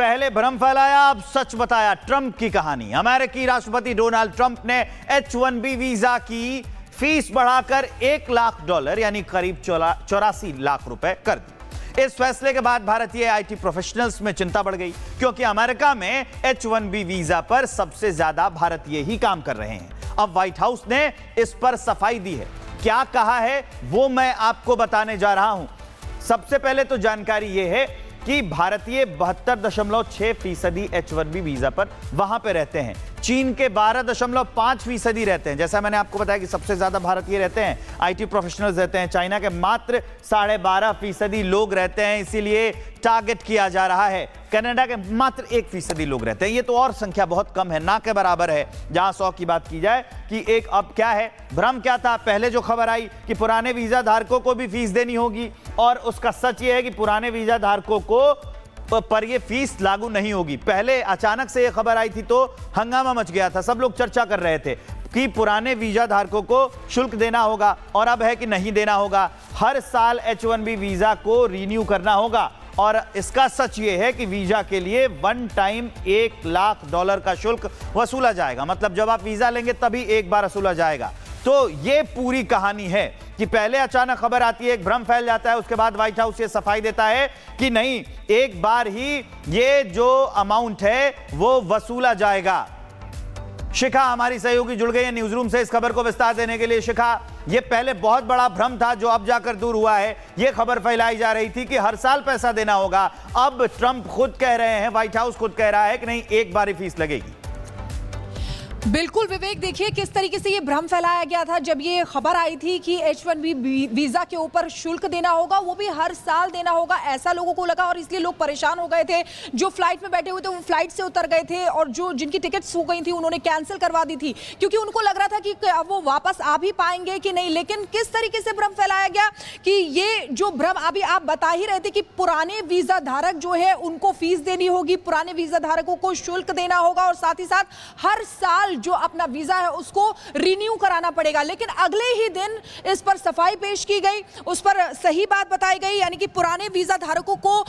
पहले भ्रम फैलाया, अब सच बताया। ट्रंप की कहानी। अमेरिकी राष्ट्रपति डोनाल्ड ट्रंप ने H-1B वीजा की फीस बढ़ाकर $1 लाख यानी करीब 84 लाख रुपए कर दी। इस फैसले के बाद भारतीय आईटी प्रोफेशनल्स में चिंता बढ़ गई, क्योंकि अमेरिका में H-1B वीजा पर सबसे ज्यादा भारतीय ही काम कर रहे हैं। अब व्हाइट हाउस ने इस पर सफाई दी है। क्या कहा है वो मैं आपको बताने जा रहा हूं। सबसे पहले तो जानकारी यह है कि भारतीय 72.6% H-1B वीजा पर वहां पे रहते हैं। चीन के 12.5% रहते हैं। जैसा मैंने आपको बताया कि सबसे ज्यादा भारतीय रहते हैं, आईटी प्रोफेशनल्स रहते हैं। चाइना के मात्र 12.5% लोग रहते हैं, इसीलिए टारगेट किया जा रहा है। कनाडा के मात्र 1% लोग रहते हैं। ये तो और संख्या बहुत कम है, ना के बराबर है। जहां 100 की बात की जाए कि एक, अब क्या है, भ्रम क्या था। पहले जो खबर आई कि पुराने वीजा धारकों को भी फीस देनी होगी, और उसका सच ये है कि पुराने वीजा धारकों को पर ये फीस लागू नहीं होगी। पहले अचानक से ये खबर आई थी तो हंगामा मच गया था, सब लोग चर्चा कर रहे थे कि पुराने वीजा धारकों को शुल्क देना होगा, और अब है कि नहीं देना होगा। हर साल H-1B वीजा को रिन्यू करना होगा, और इसका सच ये है कि वीजा के लिए वन टाइम $1 लाख का शुल्क वसूला जाएगा। मतलब जब आप वीजा लेंगे तभी एक बार वसूला जाएगा। तो ये पूरी कहानी है कि पहले अचानक खबर आती है, एक भ्रम फैल जाता है, उसके बाद व्हाइट हाउस ये सफाई देता है कि नहीं, एक बार ही ये जो अमाउंट है वो वसूला जाएगा। शिखा हमारी सहयोगी जुड़ गई है न्यूज रूम से इस खबर को विस्तार देने के लिए। शिखा, ये पहले बहुत बड़ा भ्रम था जो अब जाकर दूर हुआ है। ये खबर फैलाई जा रही थी कि हर साल पैसा देना होगा, अब ट्रंप खुद कह रहे हैं, व्हाइट हाउस खुद कह रहा है कि नहीं, एक बार ही फीस लगेगी। बिल्कुल विवेक, देखिए किस तरीके से ये भ्रम फैलाया गया था जब ये खबर आई थी कि H-1B वीजा के ऊपर शुल्क देना होगा, वो भी हर साल देना होगा। ऐसा लोगों को लगा और इसलिए लोग परेशान हो गए थे। जो फ्लाइट में बैठे हुए थे वो फ्लाइट से उतर गए थे, और जो जिनकी टिकट्स हो गई थी उन्होंने कैंसिल करवा दी थी, क्योंकि उनको लग रहा था कि वो वापस आ भी पाएंगे कि नहीं। लेकिन किस तरीके से भ्रम फैलाया गया कि ये जो भ्रम अभी आप बता ही रहे थे कि पुराने वीजा धारक जो है उनको फीस देनी होगी, पुराने वीजा धारकों को शुल्क देना होगा, और साथ ही साथ हर साल जो अपना वीजा है उसको रिन्यू कराना पड़ेगा। लेकिन अगले ही दिन इस पर सफाई पेश की गई, उस पर सही बात बताई गई, यानी कि पुराने वीजा धारकों को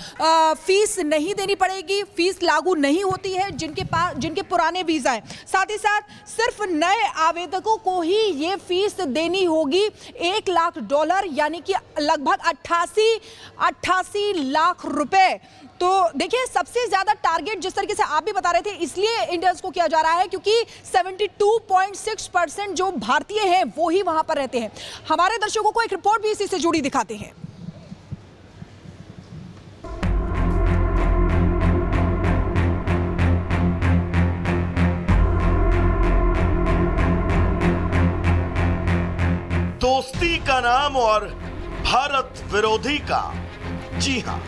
फीस नहीं देनी पड़ेगी, फीस लागू नहीं होती है जिनके पुराने वीजा है। साथ ही साथ सिर्फ नए आवेदकों को ही ये फीस देनी होगी $1 लाख, यानी कि लगभग 88 लाख रुपए। तो देखिए, सबसे ज्यादा टारगेट जिस तरीके से आप भी बता रहे थे, इसलिए इंडियंस को किया जा रहा है क्योंकि 72.6% जो भारतीय हैं वो ही वहां पर रहते हैं। हमारे दर्शकों को एक रिपोर्ट भी इसी से जुड़ी दिखाते हैं। दोस्ती का नाम और भारत विरोधी का, जी हां,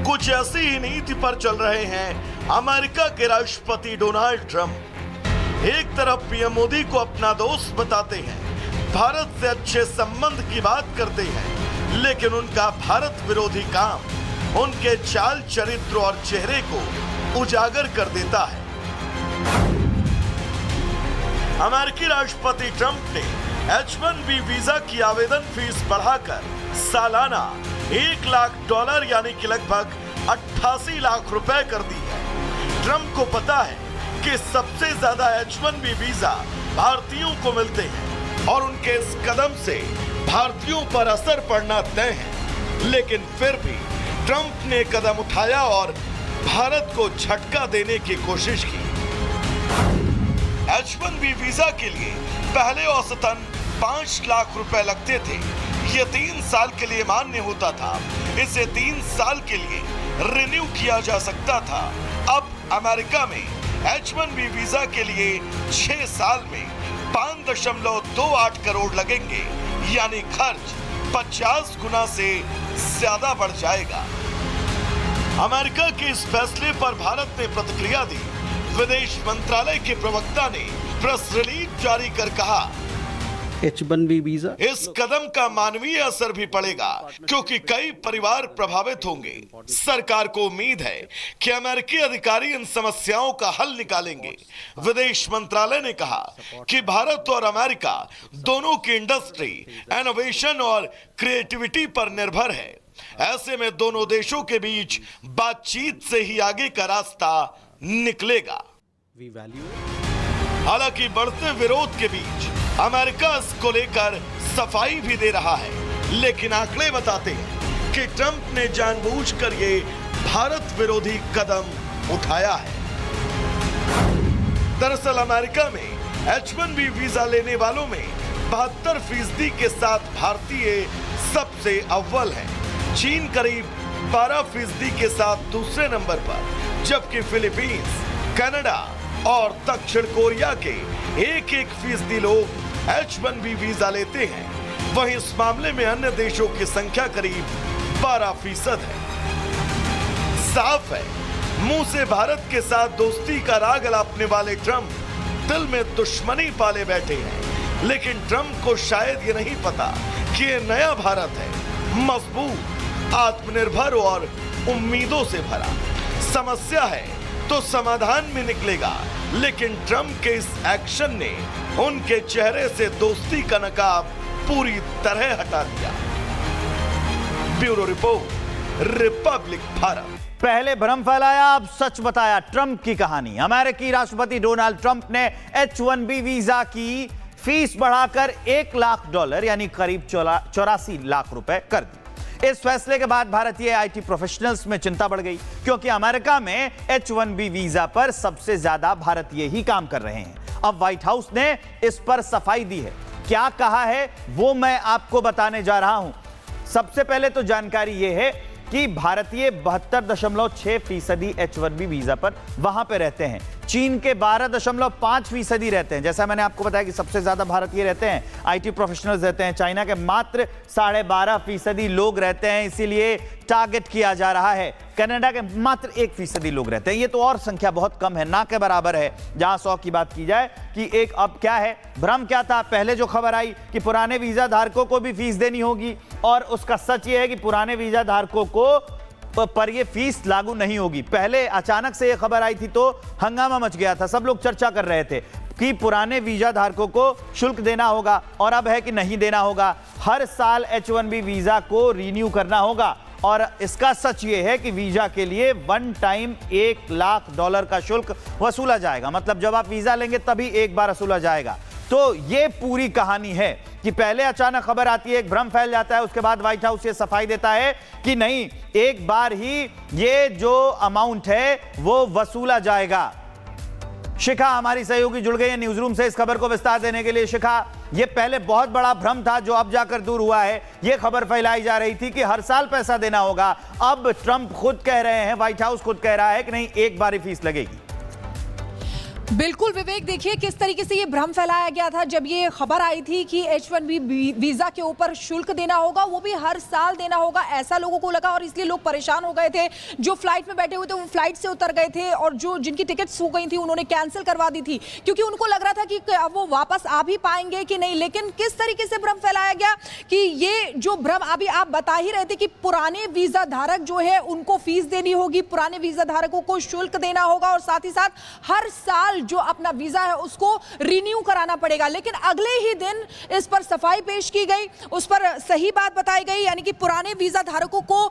कुछ ऐसी ही नीति पर चल रहे हैं अमेरिका के राष्ट्रपति डोनाल्ड ट्रंप। एक तरफ पीएम मोदी को अपना दोस्त बताते हैं, भारत से अच्छे संबंध की बात करते हैं, लेकिन उनका भारत विरोधी काम उनके चाल चरित्र और चेहरे को उजागर कर देता है। अमेरिकी राष्ट्रपति ट्रंप ने H-1B वीजा की आवेदन फीस बढ़ाकर सालाना $1 लाख यानी कि लगभग 88 लाख रुपए कर दी है। ट्रंप को पता है कि सबसे ज्यादा H-1B वीजा भारतीयों को मिलते हैं और उनके इस कदम से भारतीयों पर असर पड़ना तय है। लेकिन फिर भी ट्रंप ने कदम उठाया और भारत को झटका देने की कोशिश की। H-1B वीजा के लिए पहले औसतन $5 लाख लगते थे। ये 3 साल के लिए मान्य होता था। इसे 3 साल के लिए रिन्यू किया जा सकता था। अब अमेरिका में H-1B वीजा के लिए 6 साल में 5.28 करोड़ लगेंगे, यानी खर्च 50 गुना से ज्यादा बढ़ जाएगा। अमेरिका के इस फैसले पर भारत ने प्रतिक्रिया दी। विदेश मंत्रालय के प्रवक्ता ने प्रेस रिलीज जारी कर कहा, H-1B वीजा, इस कदम का मानवीय असर भी पड़ेगा क्योंकि कई परिवार प्रभावित होंगे। सरकार को उम्मीद है कि अमेरिकी अधिकारी इन समस्याओं का हल निकालेंगे। विदेश मंत्रालय ने कहा कि भारत और अमेरिका दोनों की इंडस्ट्री इनोवेशन और क्रिएटिविटी पर निर्भर है। ऐसे में दोनों देशों के बीच बातचीत से ही आगे का रास्ता निकलेगा। We value हालांकि बढ़ते विरोध के बीच अमेरिका इसको लेकर सफाई भी दे रहा है, लेकिन आंकड़े बताते हैं कि ट्रंप ने जानबूझकर ये भारत विरोधी कदम उठाया है। दरअसल अमेरिका में H-1B वीजा लेने वालों में 72% के साथ भारतीय सबसे अव्वल है। चीन करीब 12% के साथ दूसरे नंबर पर, जबकि फिलीपींस, कनाडा और दक्षिण कोरिया के 1% लोग H-1B वीजा लेते हैं। वहीं इस मामले में अन्य देशों की संख्या करीब 12% है। साफ है, मुंह से भारत के साथ दोस्ती का राग अलापने वाले ट्रंप दिल में दुश्मनी पाले बैठे हैं। लेकिन ट्रंप को शायद ये नहीं पता कि ये नया भारत है, मजबूत, आत्मनिर्भर और उम्मीदों से भरा। समस्या है तो समाधान में निकलेगा, लेकिन ट्रंप के इस एक्शन ने उनके चेहरे से दोस्ती का नकाब पूरी तरह हटा दिया। Bureau report, Republic Bharat. पहले भ्रम फैलाया, अब सच बताया। ट्रंप की कहानी। अमेरिकी राष्ट्रपति डोनाल्ड ट्रंप ने H-1B वीजा की फीस बढ़ाकर $1 लाख यानी करीब 84 लाख रुपए कर दी। इस फैसले के बाद भारतीय आईटी प्रोफेशनल्स में चिंता बढ़ गई, क्योंकि अमेरिका में H-1B वीजा पर सबसे ज्यादा भारतीय ही काम कर रहे हैं। अब व्हाइट हाउस ने इस पर सफाई दी है। क्या कहा है वो मैं आपको बताने जा रहा हूं। सबसे पहले तो जानकारी यह है कि भारतीय 72.6% H-1B वीजा पर वहां पे रहते हैं। चीन के 12.5% रहते हैं। जैसा मैंने आपको बताया कि सबसे ज्यादा भारतीय रहते हैं, आईटी प्रोफेशनल्स रहते हैं। चाइना के मात्र 12.5% लोग रहते हैं, इसीलिए टारगेट किया जा रहा है। कनाडा के मात्र 1% लोग रहते हैं। ये तो और संख्या बहुत कम है, ना के बराबर है। जहां 100 की बात की जाए कि एक, अब क्या है, भ्रम क्या था। पहले जो खबर आई कि पुराने वीजा धारकों को भी फीस देनी होगी, और उसका सच ये है कि पुराने वीजा धारकों को पर ये फीस लागू नहीं होगी। पहले अचानक से ये खबर आई थी तो हंगामा मच गया था, सब लोग चर्चा कर रहे थे कि पुराने वीजा धारकों को शुल्क देना होगा, और अब है कि नहीं देना होगा। हर साल H-1B वीजा को रिन्यू करना होगा, और इसका सच ये है कि वीजा के लिए वन टाइम $1 लाख का शुल्क वसूला जाएगा। मतलब जब आप वीजा लेंगे तभी एक बार वसूला जाएगा। तो ये पूरी कहानी है कि पहले अचानक खबर आती है, एक भ्रम फैल जाता है, उसके बाद व्हाइट हाउस ये सफाई देता है कि नहीं, एक बार ही ये जो अमाउंट है वो वसूला जाएगा। शिखा हमारी सहयोगी जुड़ गई है न्यूज रूम से इस खबर को विस्तार देने के लिए। शिखा, ये पहले बहुत बड़ा भ्रम था जो अब जाकर दूर हुआ है। ये खबर फैलाई जा रही थी कि हर साल पैसा देना होगा, अब ट्रंप खुद कह रहे हैं, व्हाइट हाउस खुद कह रहा है कि नहीं, एक बार ही फीस लगेगी। बिल्कुल विवेक, देखिए किस तरीके से ये भ्रम फैलाया गया था जब ये खबर आई थी कि H-1B वीजा के ऊपर शुल्क देना होगा, वो भी हर साल देना होगा। ऐसा लोगों को लगा और इसलिए लोग परेशान हो गए थे। जो फ्लाइट में बैठे हुए थे वो फ्लाइट से उतर गए थे, और जो जिनकी टिकट्स हो गई थी उन्होंने कैंसिल करवा दी थी, क्योंकि उनको लग रहा था कि अब वो वापस आ भी पाएंगे कि नहीं। लेकिन किस तरीके से भ्रम फैलाया गया कि ये जो भ्रम अभी आप बता ही रहे थे कि पुराने वीजा धारक जो है उनको फीस देनी होगी, पुराने वीजा धारकों को शुल्क देना होगा, और साथ ही साथ हर साल जो अपना वीजा है उसको रिन्यू कराना पड़ेगा। लेकिन अगले ही दिन इस पर सफाई पेश की गई, उस पर सही बात बताई गई, यानी कि पुराने वीजा धारकों को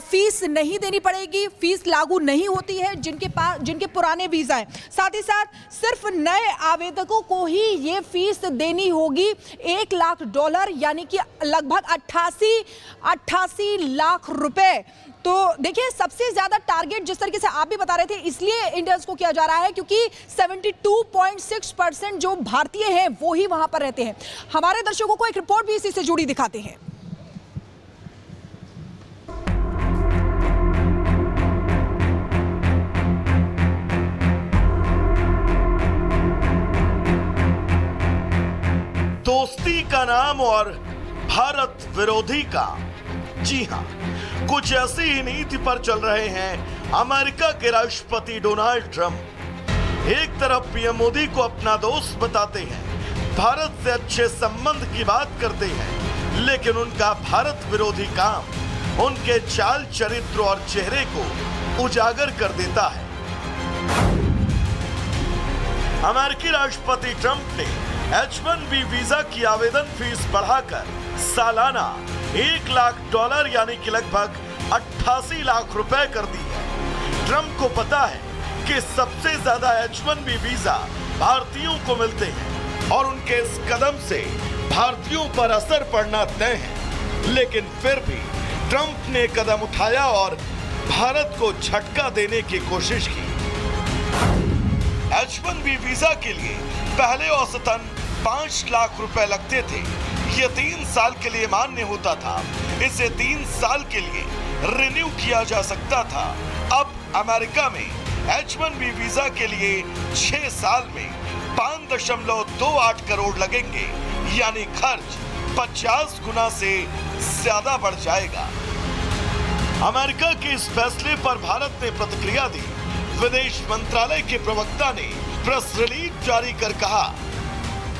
फीस नहीं देनी पड़ेगी, फीस लागू नहीं होती है जिनके पुराने वीजा हैं। साथ ही साथ सिर्फ नए आवेदकों को ही ये फीस देनी होगी $1 लाख, यानी कि लगभग 88 लाख रुपए। तो देखिए, सबसे ज्यादा टारगेट जिस तरीके से आप भी बता रहे थे, इसलिए इंडियंस को किया जा रहा है क्योंकि 72.6% जो भारतीय हैं वो ही वहां पर रहते हैं। हमारे दर्शकों को एक रिपोर्ट भी इसी से जुड़ी दिखाते हैं। दोस्ती का नाम और भारत विरोधी का, जी हां, कुछ ऐसी ही नीति पर चल रहे हैं अमेरिका के राष्ट्रपति डोनाल्ड ट्रंप। एक तरफ पीएम मोदी को अपना दोस्त बताते हैं, भारत से अच्छे संबंध की बात करते हैं, लेकिन उनका भारत विरोधी काम उनके चाल चरित्र और चेहरे को उजागर कर देता है। अमेरिकी राष्ट्रपति ट्रंप ने H-1B वीजा की आवेदन फीस बढ़ाकर सालाना $1 लाख यानी कि लगभग 88 लाख रुपए कर दी है। ट्रंप को पता है कि सबसे ज्यादा H1B वीजा भारतीयों को मिलते हैं और उनके इस कदम से भारतीयों पर असर पड़ना तय है, लेकिन फिर भी ट्रंप ने कदम उठाया और भारत को झटका देने की कोशिश की। H1B वीजा के लिए पहले औसतन 5 लाख रुपए लगते थे। ये 3 साल के लिए मान्य होता था। इसे 3 साल के लिए रिन्यू किया जा सकता था। अब अमेरिका में H1B वीजा के लिए 6 साल में 5.28 करोड़ लगेंगे, यानी खर्च 50 गुना से ज्यादा बढ़ जाएगा। अमेरिका के इस फैसले पर भारत ने प्रतिक्रिया दी। विदेश मंत्रालय के प्रवक्ता ने प्रेस रिलीज जारी कर कहा,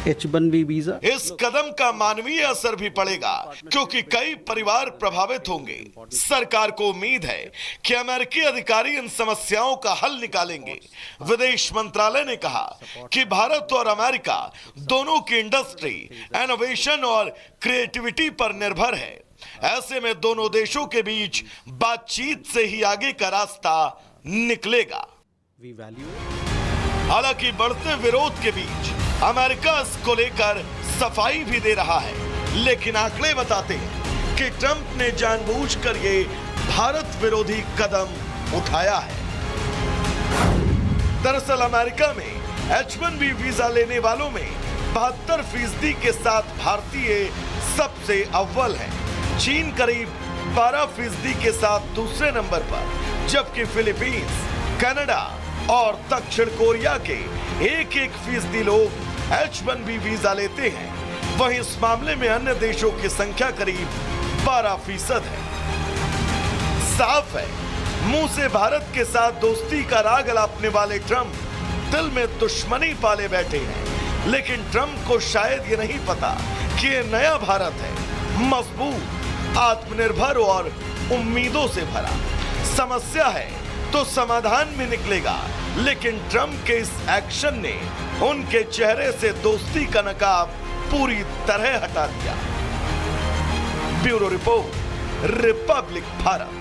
H1B वीजा इस कदम का मानवीय असर भी पड़ेगा क्योंकि कई परिवार प्रभावित होंगे। सरकार को उम्मीद है कि अमेरिकी अधिकारी इन समस्याओं का हल निकालेंगे। विदेश मंत्रालय ने कहा कि भारत और अमेरिका दोनों की इंडस्ट्री, इनोवेशन और क्रिएटिविटी पर निर्भर है। ऐसे में दोनों देशों के बीच बातचीत से ही आगे का रास्ता निकलेगा। we value हालांकि बढ़ते विरोध के बीच अमेरिका इसको लेकर सफाई भी दे रहा है, लेकिन आंकड़े बताते हैं कि ट्रंप ने जानबूझकर ये भारत विरोधी कदम उठाया है। दरअसल अमेरिका में H1B वीजा लेने वालों में 72% के साथ भारतीय सबसे अव्वल है। चीन करीब 12% के साथ दूसरे नंबर पर, जबकि फिलीपींस, कनाडा और दक्षिण कोरिया के 1% लोग H1B वीजा लेते हैं। वहीं इस मामले में अन्य देशों की संख्या करीब 12% है। साफ है, मुंह से भारत के साथ दोस्ती का राग अलापने वाले ट्रंप दिल में दुश्मनी पाले बैठे हैं। लेकिन ट्रंप को शायद ये नहीं पता कि ये नया भारत है, मजबूत, आत्मनिर्भर और उम्मीदों से भरा। समस्या है तो समाधान भी निकलेगा, लेकिन ट्रंप के इस एक्शन ने उनके चेहरे से दोस्ती का नकाब पूरी तरह हटा दिया। Bureau report, Republic Bharat.